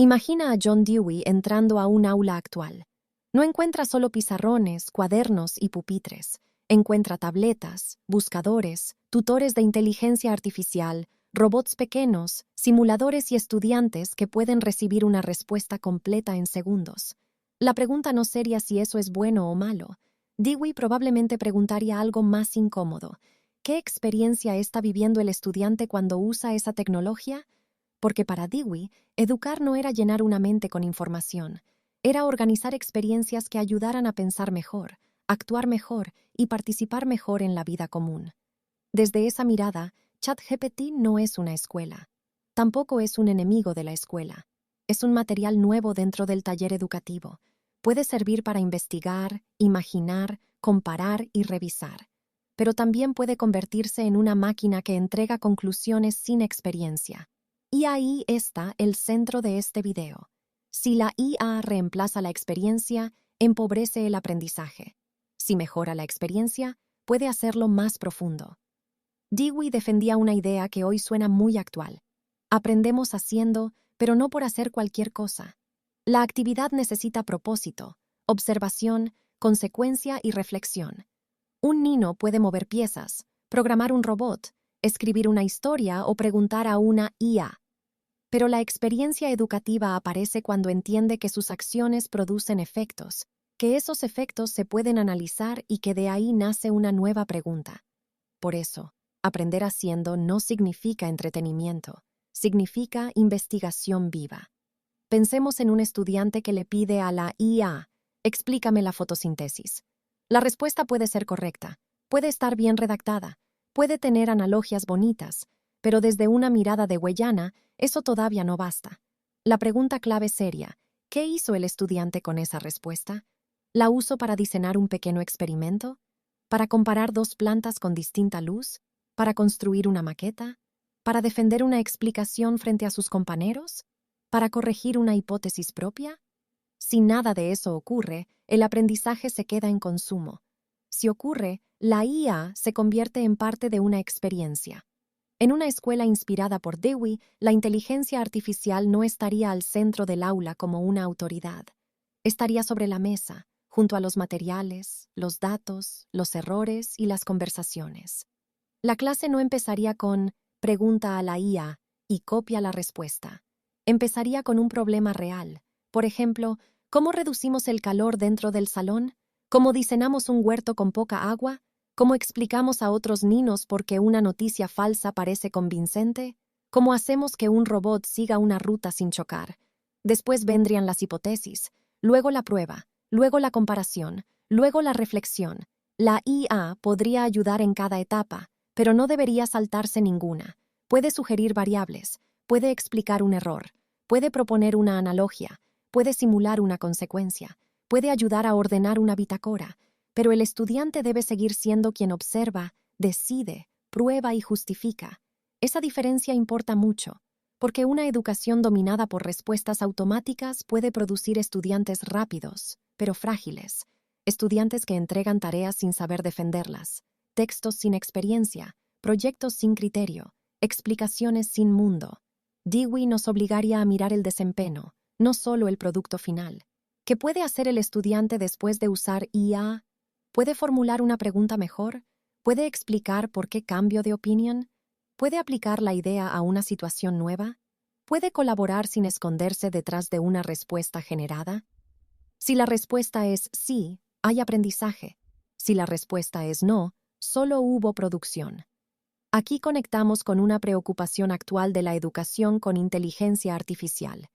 Imagina a John Dewey entrando a un aula actual. No encuentra solo pizarrones, cuadernos y pupitres. Encuentra tabletas, buscadores, tutores de inteligencia artificial, robots pequeños, simuladores y estudiantes que pueden recibir una respuesta completa en segundos. La pregunta no sería si eso es bueno o malo. Dewey probablemente preguntaría algo más incómodo. ¿Qué experiencia está viviendo el estudiante cuando usa esa tecnología? Porque para Dewey, educar no era llenar una mente con información, era organizar experiencias que ayudaran a pensar mejor, actuar mejor y participar mejor en la vida común. Desde esa mirada, ChatGPT no es una escuela. Tampoco es un enemigo de la escuela. Es un material nuevo dentro del taller educativo. Puede servir para investigar, imaginar, comparar y revisar. Pero también puede convertirse en una máquina que entrega conclusiones sin experiencia. Y ahí está el centro de este video. Si la IA reemplaza la experiencia, empobrece el aprendizaje. Si mejora la experiencia, puede hacerlo más profundo. Dewey defendía una idea que hoy suena muy actual. Aprendemos haciendo, pero no por hacer cualquier cosa. La actividad necesita propósito, observación, consecuencia y reflexión. Un niño puede mover piezas, programar un robot, escribir una historia o preguntar a una IA. Pero la experiencia educativa aparece cuando entiende que sus acciones producen efectos, que esos efectos se pueden analizar y que de ahí nace una nueva pregunta. Por eso, aprender haciendo no significa entretenimiento, significa investigación viva. Pensemos en un estudiante que le pide a la IA, explícame la fotosíntesis. La respuesta puede ser correcta, puede estar bien redactada, puede tener analogías bonitas, pero desde una mirada de huellana, eso todavía no basta. La pregunta clave seria, ¿qué hizo el estudiante con esa respuesta? ¿La usó para diseñar un pequeño experimento? ¿Para comparar dos plantas con distinta luz? ¿Para construir una maqueta? ¿Para defender una explicación frente a sus compañeros? ¿Para corregir una hipótesis propia? Si nada de eso ocurre, el aprendizaje se queda en consumo. Si ocurre, la IA se convierte en parte de una experiencia. En una escuela inspirada por Dewey, la inteligencia artificial no estaría al centro del aula como una autoridad. Estaría sobre la mesa, junto a los materiales, los datos, los errores y las conversaciones. La clase no empezaría con pregunta a la IA y copia la respuesta. Empezaría con un problema real. Por ejemplo, ¿cómo reducimos el calor dentro del salón? ¿Cómo diseñamos un huerto con poca agua? ¿Cómo explicamos a otros niños por qué una noticia falsa parece convincente? ¿Cómo hacemos que un robot siga una ruta sin chocar? Después vendrían las hipótesis, luego la prueba, luego la comparación, luego la reflexión. La IA podría ayudar en cada etapa, pero no debería saltarse ninguna. Puede sugerir variables, puede explicar un error, puede proponer una analogía, puede simular una consecuencia, puede ayudar a ordenar una bitácora, pero el estudiante debe seguir siendo quien observa, decide, prueba y justifica. Esa diferencia importa mucho, porque una educación dominada por respuestas automáticas puede producir estudiantes rápidos, pero frágiles, estudiantes que entregan tareas sin saber defenderlas, textos sin experiencia, proyectos sin criterio, explicaciones sin mundo. Dewey nos obligaría a mirar el desempeño, no solo el producto final. ¿Qué puede hacer el estudiante después de usar IA? ¿Puede formular una pregunta mejor? ¿Puede explicar por qué cambio de opinión? ¿Puede aplicar la idea a una situación nueva? ¿Puede colaborar sin esconderse detrás de una respuesta generada? Si la respuesta es sí, hay aprendizaje. Si la respuesta es no, solo hubo producción. Aquí conectamos con una preocupación actual de la educación con inteligencia artificial.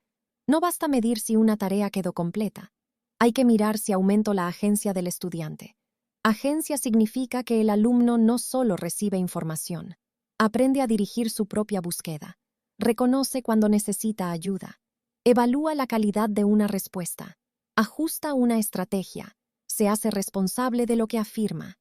No basta medir si una tarea quedó completa. Hay que mirar si aumento la agencia del estudiante. Agencia significa que el alumno no solo recibe información, aprende a dirigir su propia búsqueda, reconoce cuando necesita ayuda, evalúa la calidad de una respuesta, ajusta una estrategia, se hace responsable de lo que afirma.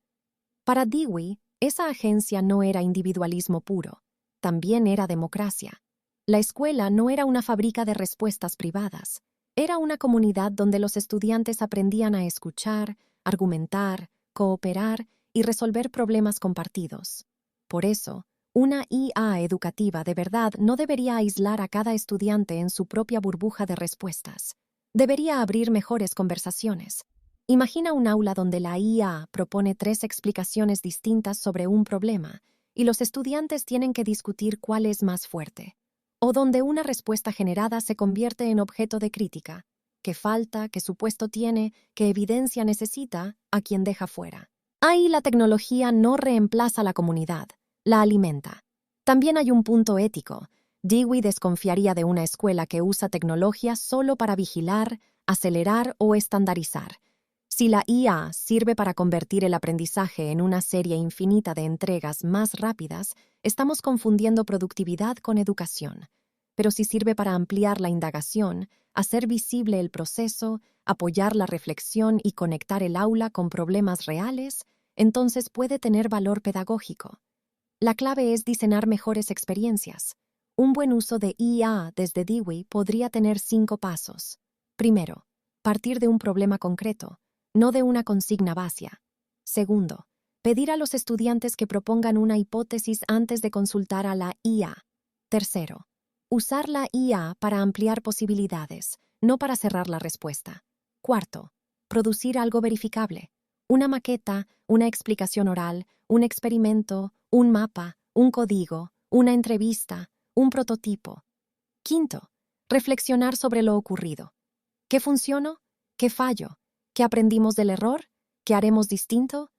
Para Dewey, esa agencia no era individualismo puro, también era democracia. La escuela no era una fábrica de respuestas privadas, era una comunidad donde los estudiantes aprendían a escuchar, argumentar, cooperar y resolver problemas compartidos. Por eso, Una IA educativa de verdad no debería aislar a cada estudiante en su propia burbuja de respuestas. Debería abrir mejores conversaciones. Imagina un aula donde la IA propone 3 explicaciones distintas sobre un problema y los estudiantes tienen que discutir cuál es más fuerte. O donde una respuesta generada se convierte en objeto de crítica. ¿Qué falta, qué supuesto tiene, qué evidencia necesita, a quien deja fuera? Ahí la tecnología no reemplaza la comunidad, la alimenta. También hay un punto ético. Dewey desconfiaría de una escuela que usa tecnología solo para vigilar, acelerar o estandarizar. Si la IA sirve para convertir el aprendizaje en una serie infinita de entregas más rápidas, estamos confundiendo productividad con educación. Pero si sirve para ampliar la indagación, hacer visible el proceso, apoyar la reflexión y conectar el aula con problemas reales, entonces puede tener valor pedagógico. La clave es diseñar mejores experiencias. Un buen uso de IA desde Dewey podría tener 5 pasos. Primero, partir de un problema concreto, no de una consigna vacía. Segundo, pedir a los estudiantes que propongan una hipótesis antes de consultar a la IA. Tercero, usar la IA para ampliar posibilidades, no para cerrar la respuesta. Cuarto, producir algo verificable. Una maqueta, una explicación oral, un experimento, un mapa, un código, una entrevista, un prototipo. Quinto, reflexionar sobre lo ocurrido. ¿Qué funcionó? ¿Qué falló? ¿Qué aprendimos del error? ¿Qué haremos distinto?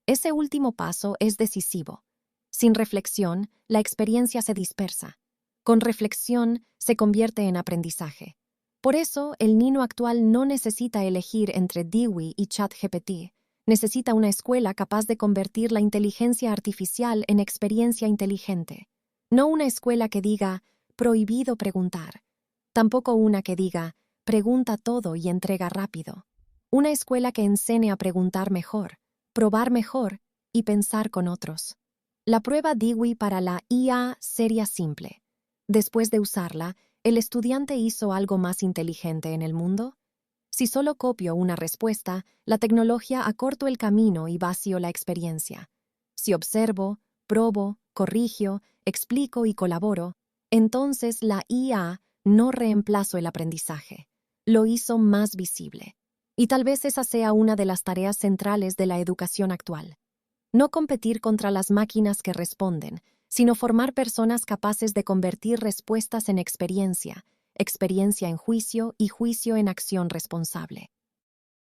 Ese último paso es decisivo. Sin reflexión, la experiencia se dispersa. Con reflexión, se convierte en aprendizaje. Por eso, el niño actual no necesita elegir entre Dewey y ChatGPT. Necesita una escuela capaz de convertir la inteligencia artificial en experiencia inteligente. No una escuela que diga, prohibido preguntar. Tampoco una que diga, pregunta todo y entrega rápido. Una escuela que enseñe a preguntar mejor, probar mejor y pensar con otros. La prueba Dewey para la IA sería simple. Después de usarla, ¿el estudiante hizo algo más inteligente en el mundo? Si solo copio una respuesta, la tecnología acortó el camino y vació la experiencia. Si observo, probo, corrijo, explico y colaboro, entonces la IA no reemplazó el aprendizaje, lo hizo más visible. Y tal vez esa sea una de las tareas centrales de la educación actual. No competir contra las máquinas que responden, sino formar personas capaces de convertir respuestas en experiencia, experiencia en juicio y juicio en acción responsable.